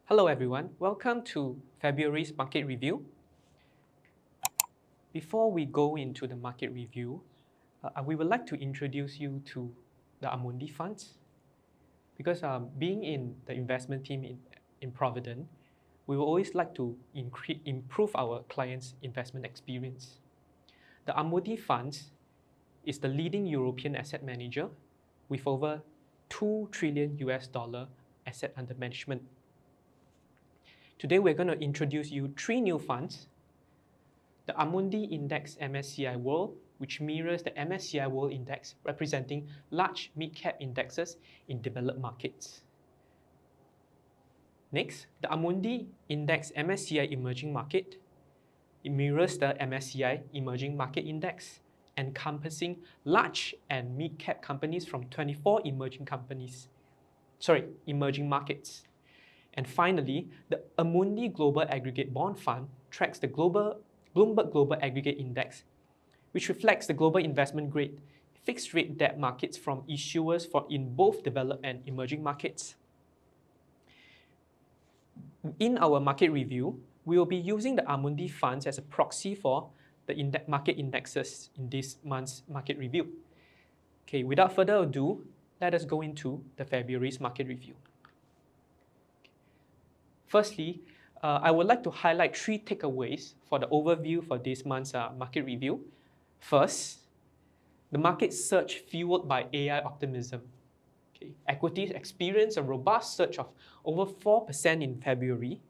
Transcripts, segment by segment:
Hello everyone, welcome to February's market review. Before we go into the market review, we would like to introduce you to the Amundi funds. Because being in the investment team in Provident, we will always like to improve our clients' investment experience. The Amundi funds is the leading European asset manager with over $2 trillion asset under management. Today we're going to introduce you three new funds. The Amundi Index MSCI World, which mirrors the MSCI World Index, representing large mid-cap indexes in developed markets. Next, the Amundi Index MSCI Emerging Market. It mirrors the MSCI Emerging Market Index, encompassing large and mid-cap companies from 24 emerging markets. And finally, the Amundi Global Aggregate Bond Fund tracks the Bloomberg Global Aggregate Index, which reflects the global investment grade fixed rate debt markets from issuers in both developed and emerging markets. In our market review, we will be using the Amundi funds as a proxy for the market indexes in this month's market review. Okay, without further ado, let us go into the February's market review. Firstly, I would like to highlight three takeaways for the overview for this month's market review. First, the market surge fueled by AI optimism. Okay. Equities experienced a robust surge of over 4% in February.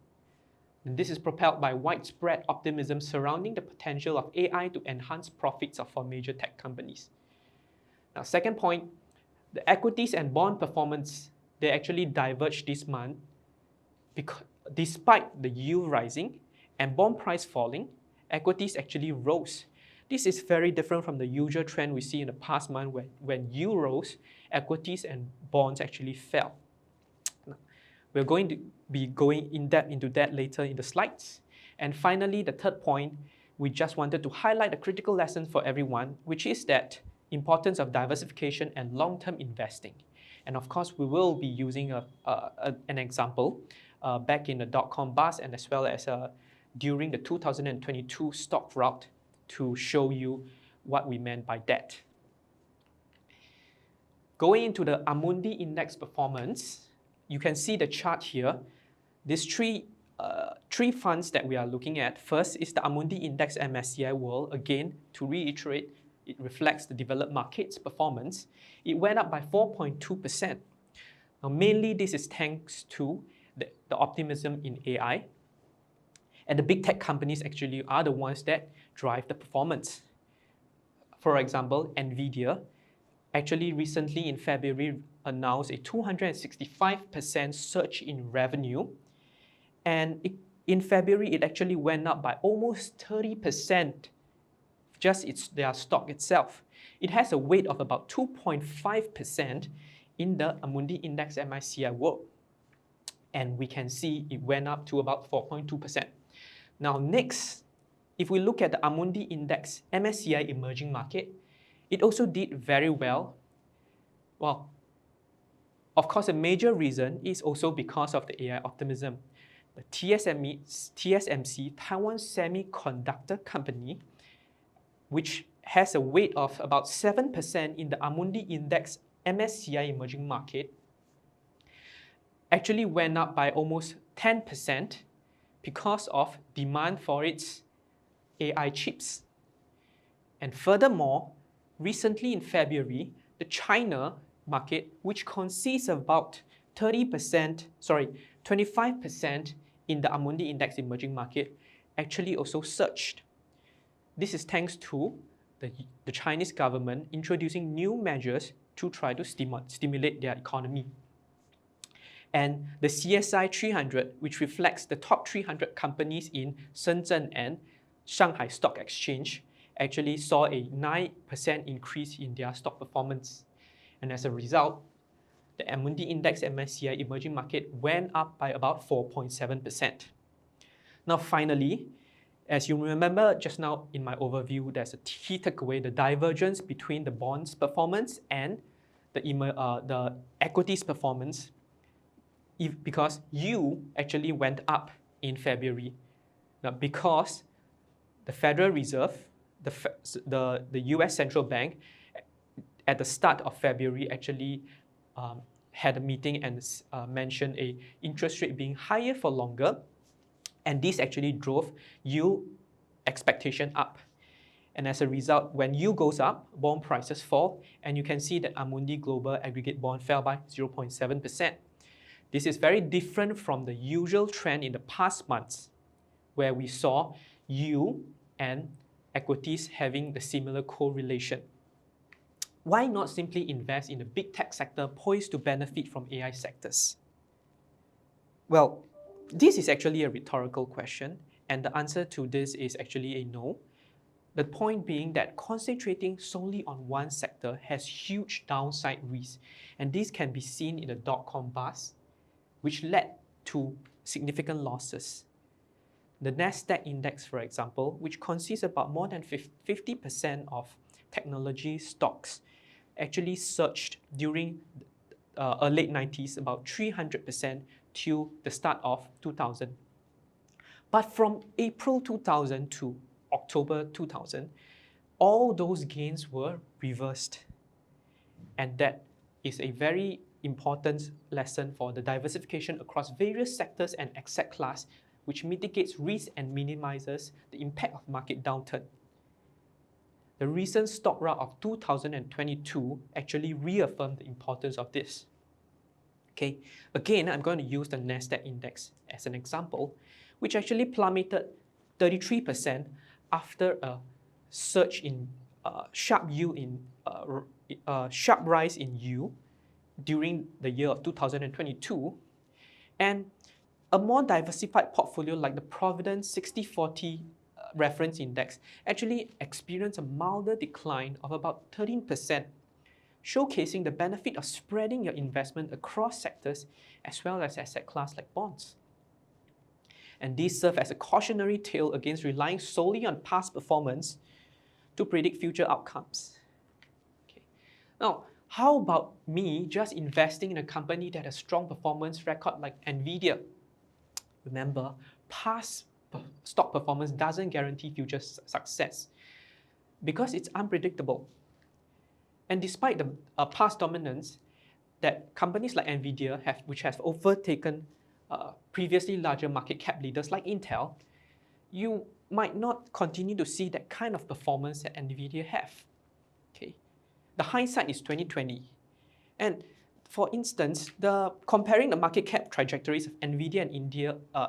And this is propelled by widespread optimism surrounding the potential of AI to enhance profits for major tech companies. Now, second point, the equities and bond performance, they actually diverged this month because despite the yield rising and bond price falling, equities actually rose. This is very different from the usual trend we see in the past month when yield rose, equities and bonds actually fell. Now, we're going to be going in depth into that later in the slides. And finally, the third point, we just wanted to highlight a critical lesson for everyone, which is that importance of diversification and long-term investing. And of course, we will be using an example back in the dot-com bust and as well as during the 2022 stock rout to show you what we meant by that. Going into the Amundi Index performance, you can see the chart here. These three funds that we are looking at. First is the Amundi Index MSCI World. Again, to reiterate, it reflects the developed markets performance. It went up by 4.2%. Now, mainly this is thanks to the optimism in AI. And the big tech companies actually are the ones that drive the performance. For example, Nvidia actually recently in February announced a 265% surge in revenue. And in February, it actually went up by almost 30%, just their stock itself. It has a weight of about 2.5% in the Amundi Index MSCI World. And we can see it went up to about 4.2%. Now next, if we look at the Amundi Index MSCI Emerging Market, it also did very well. Well, of course, a major reason is also because of the AI optimism. The TSMC, Taiwan Semiconductor Company, which has a weight of about 7% in the Amundi Index MSCI Emerging Market, actually went up by almost 10% because of demand for its AI chips. And furthermore, recently in February, the China market, which consists of about 25% in the Amundi Index Emerging Market, actually also surged. This is thanks to the Chinese government introducing new measures to try to stimulate their economy. And the CSI 300, which reflects the top 300 companies in Shenzhen and Shanghai Stock Exchange, actually saw a 9% increase in their stock performance. And as a result, the Amundi Index MSCI Emerging Market went up by about 4.7%. Now finally, as you remember just now in my overview, there's a key takeaway, the divergence between the bonds performance and the equities performance. because you actually went up in February. Now, because the Federal Reserve, the US Central Bank, at the start of February actually had a meeting and mentioned a interest rate being higher for longer, and this actually drove yield expectation up. And as a result, when yield goes up, bond prices fall, and you can see that Amundi Global Aggregate Bond fell by 0.7%. This is very different from the usual trend in the past months, where we saw yield and equities having the similar correlation. Why not simply invest in the big tech sector poised to benefit from AI sectors? Well, this is actually a rhetorical question, and the answer to this is actually a no. The point being that concentrating solely on one sector has huge downside risks, and this can be seen in the dot-com bust, which led to significant losses. The Nasdaq index, for example, which consists about more than 50% of technology stocks, actually surged during late 90s, about 300% till the start of 2000. But from April 2000 to October 2000, all those gains were reversed. And that is a very important lesson for the diversification across various sectors and asset class, which mitigates risk and minimizes the impact of market downturn. The recent stock rout of 2022 actually reaffirmed the importance of this. Okay, again, I'm going to use the Nasdaq index as an example, which actually plummeted 33% after a surge in sharp rise in yield during the year of 2022, and a more diversified portfolio like the Provident 60/40 reference index actually experienced a milder decline of about 13%, showcasing the benefit of spreading your investment across sectors as well as asset class like bonds. And these serve as a cautionary tale against relying solely on past performance to predict future outcomes. Okay. Now, how about me just investing in a company that has a strong performance record like Nvidia? Remember, past stock performance doesn't guarantee future success because it's unpredictable. And despite the past dominance that companies like Nvidia have, which have overtaken previously larger market cap leaders like Intel, you might not continue to see that kind of performance that Nvidia have. Okay, the hindsight is 2020, and for instance, comparing the market cap trajectories of Nvidia and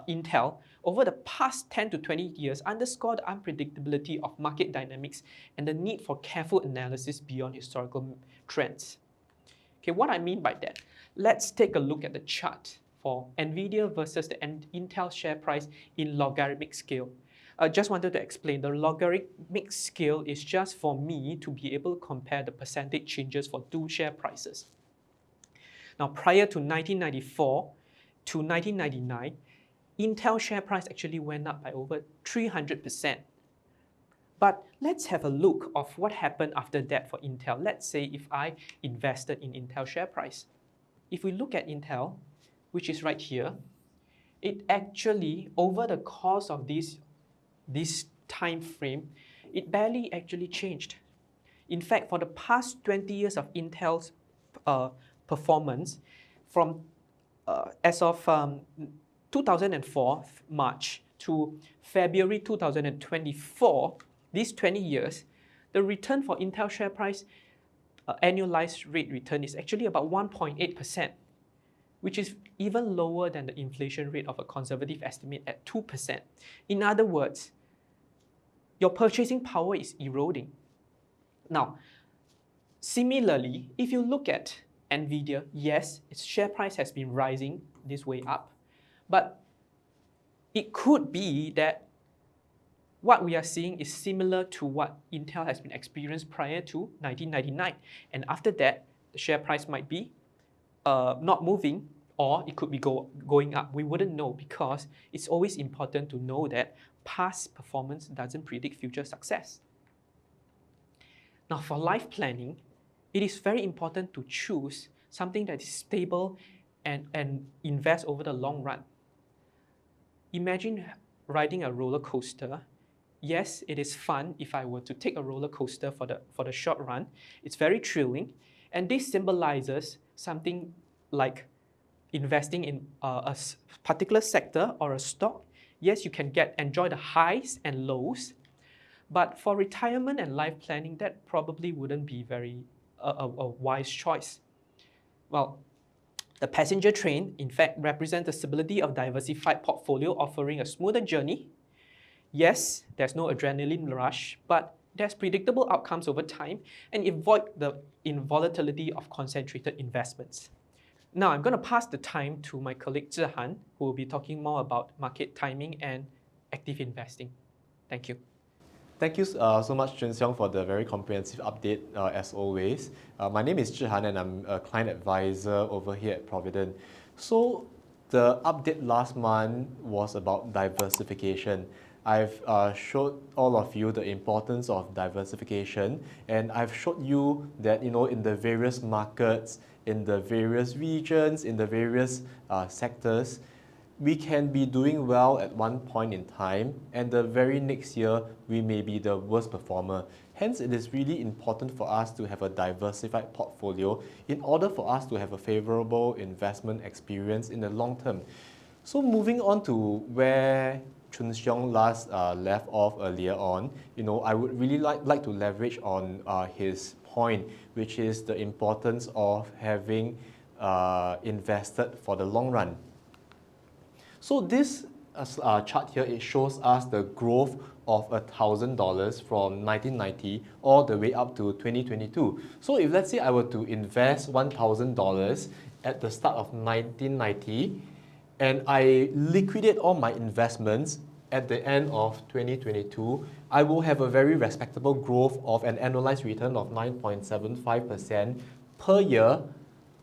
Intel over the past 10 to 20 years underscore the unpredictability of market dynamics and the need for careful analysis beyond historical trends. Okay, what I mean by that, let's take a look at the chart for Nvidia versus the Intel share price in logarithmic scale. I just wanted to explain, the logarithmic scale is just for me to be able to compare the percentage changes for two share prices. Now, prior to 1994 to 1999, Intel share price actually went up by over 300%. But let's have a look of what happened after that for Intel. Let's say if I invested in Intel share price. If we look at Intel, which is right here, it actually, over the course of this time frame, it barely actually changed. In fact, for the past 20 years of Intel's performance, from as of 2004 March to February 2024, these 20 years, the return for Intel share price annualized rate return is actually about 1.8%, which is even lower than the inflation rate of a conservative estimate at 2%. In other words, your purchasing power is eroding. Now, similarly, if you look at Nvidia, yes, its share price has been rising this way up, but it could be that what we are seeing is similar to what Intel has been experienced prior to 1999. And after that, the share price might be not moving, or it could be going up. We wouldn't know, because it's always important to know that past performance doesn't predict future success. Now, for life planning, it is very important to choose something that is stable and invest over the long run. Imagine riding a roller coaster. Yes, it is fun if I were to take a roller coaster for the short run. It's very thrilling, and this symbolizes something like investing in a particular sector or a stock. Yes, you can enjoy the highs and lows, but for retirement and life planning, that probably wouldn't be a wise choice. Well, the passenger train, in fact, represents the stability of diversified portfolio offering a smoother journey. Yes, there's no adrenaline rush, but there's predictable outcomes over time and avoid the volatility of concentrated investments. Now, I'm going to pass the time to my colleague Zhihan, who will be talking more about market timing and active investing. Thank you. Thank you so much, Chun Seong, for the very comprehensive update, as always. My name is Zhihan, and I'm a client advisor over here at Provident. So, the update last month was about diversification. I've showed all of you the importance of diversification, and I've showed you that, in the various markets, in the various regions, in the various sectors, we can be doing well at one point in time, and the very next year we may be the worst performer. Hence, it is really important for us to have a diversified portfolio in order for us to have a favorable investment experience in the long term. So moving on to where Chun Seong last left off earlier on, I would really like to leverage on his point, which is the importance of having invested for the long run. So this chart here, it shows us the growth of $1,000 from 1990 all the way up to 2022. So if let's say I were to invest $1,000 at the start of 1990 and I liquidate all my investments at the end of 2022, I will have a very respectable growth of an annualized return of 9.75% per year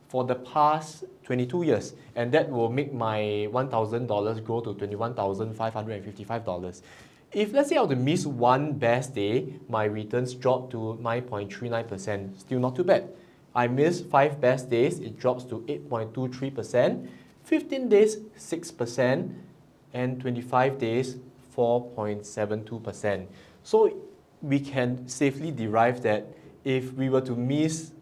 for the past 22 years, and that will make my $1,000 grow to $21,555. If let's say I were to miss one best day, my returns drop to 9.39%, still not too bad. I miss 5 best days, it drops to 8.23%, 15 days 6%, and 25 days 4.72%. So we can safely derive that if we were to miss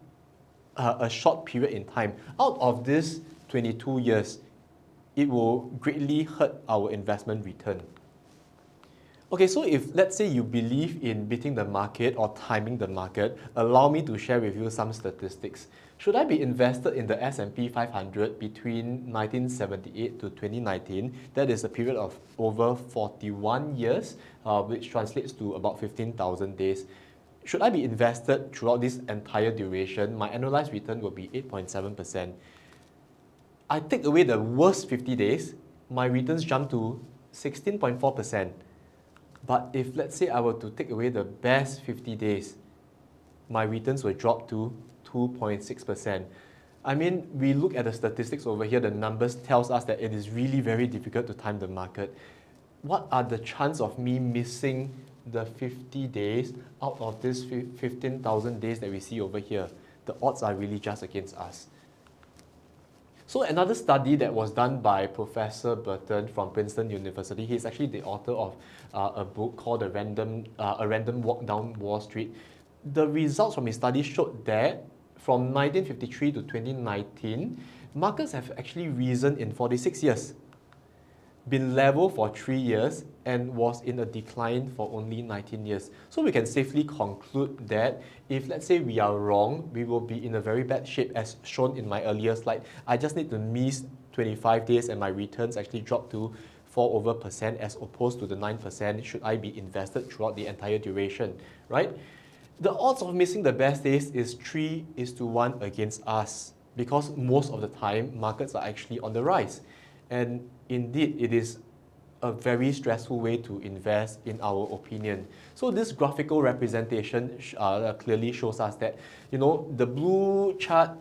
a short period in time, out of this 22 years, it will greatly hurt our investment return. Okay, so if let's say you believe in beating the market or timing the market, allow me to share with you some statistics. Should I be invested in the S&P 500 between 1978 to 2019? That is a period of over 41 years, which translates to about 15,000 days. Should I be invested throughout this entire duration? My annualized return will be 8.7%. I take away the worst 50 days, my returns jump to 16.4%. But if let's say I were to take away the best 50 days, my returns will drop to 2.6%. I mean, we look at the statistics over here, the numbers tells us that it is really very difficult to time the market. What are the chances of me missing the 50 days out of this 15,000 days that we see over here? The odds are really just against us. So another study that was done by Professor Burton from Princeton University, he's actually the author of a book called A Random Walk Down Wall Street. The results from his study showed that from 1953 to 2019, markets have actually risen in 46 years, been level for 3 years, and was in a decline for only 19 years. So we can safely conclude that if let's say we are wrong, we will be in a very bad shape as shown in my earlier slide. I just need to miss 25 days and my returns actually drop to 4% as opposed to the 9% should I be invested throughout the entire duration, right? The odds of missing the best days is 3:1 against us because most of the time markets are actually on the rise. And indeed, it is a very stressful way to invest in our opinion. So this graphical representation clearly shows us that, the blue chart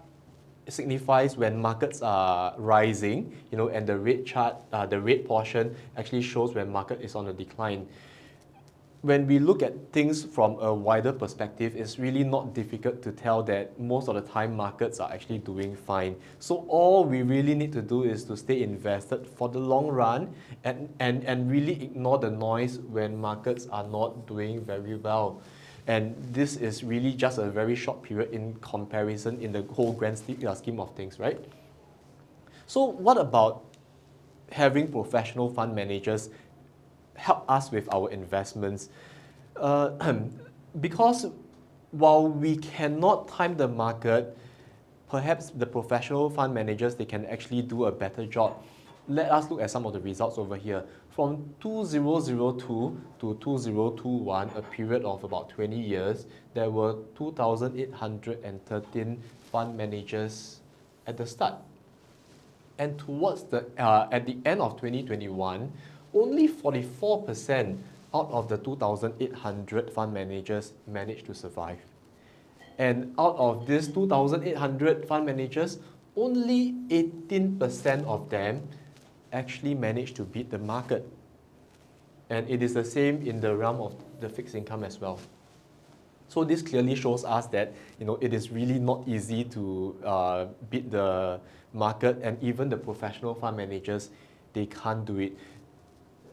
signifies when markets are rising, and the red chart, the red portion actually shows when market is on a decline. when we look at things from a wider perspective, it's really not difficult to tell that most of the time markets are actually doing fine. So all we really need to do is to stay invested for the long run and really ignore the noise when markets are not doing very well. And this is really just a very short period in comparison in the whole grand scheme of things, right? So what about having professional fund managers help us with our investments? Because while we cannot time the market, perhaps the professional fund managers, they can actually do a better job. Let us look at some of the results over here. From 2002 to 2021, a period of about 20 years, there were 2,813 fund managers at the start. And towards at the end of 2021, only 44% out of the 2,800 fund managers managed to survive. And out of these 2,800 fund managers, only 18% of them actually managed to beat the market. And it is the same in the realm of the fixed income as well. So this clearly shows us that it is really not easy to beat the market, and even the professional fund managers, they can't do it.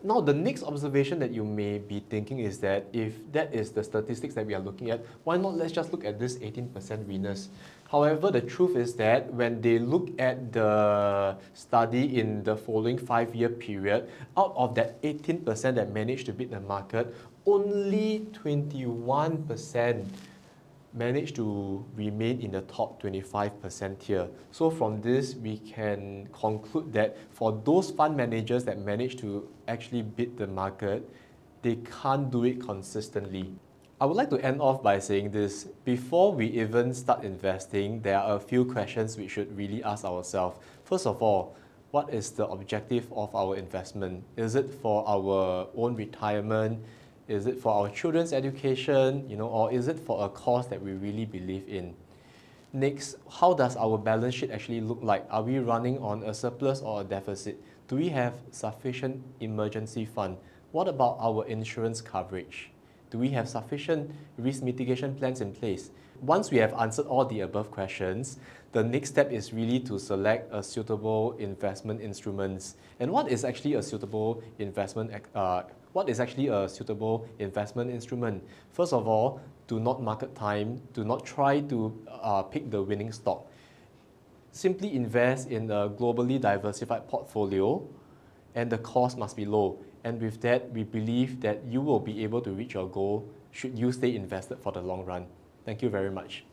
Now, the next observation that you may be thinking is that if that is the statistics that we are looking at, why not let's just look at this 18% winners? However, the truth is that when they look at the study in the following 5-year period, out of that 18% that managed to beat the market, only 21% managed to remain in the top 25% here. So from this, we can conclude that for those fund managers that manage to actually beat the market, they can't do it consistently. I would like to end off by saying this. Before we even start investing, there are a few questions we should really ask ourselves. First of all, what is the objective of our investment? Is it for our own retirement? Is it for our children's education, or is it for a cause that we really believe in? Next, how does our balance sheet actually look like? Are we running on a surplus or a deficit? Do we have sufficient emergency fund? What about our insurance coverage? Do we have sufficient risk mitigation plans in place? Once we have answered all the above questions, the next step is really to select a suitable investment instruments. And what is actually a suitable investment instrument? First of all, do not market time. Do not try to pick the winning stock. Simply invest in a globally diversified portfolio, and the cost must be low. And with that, we believe that you will be able to reach your goal should you stay invested for the long run. Thank you very much.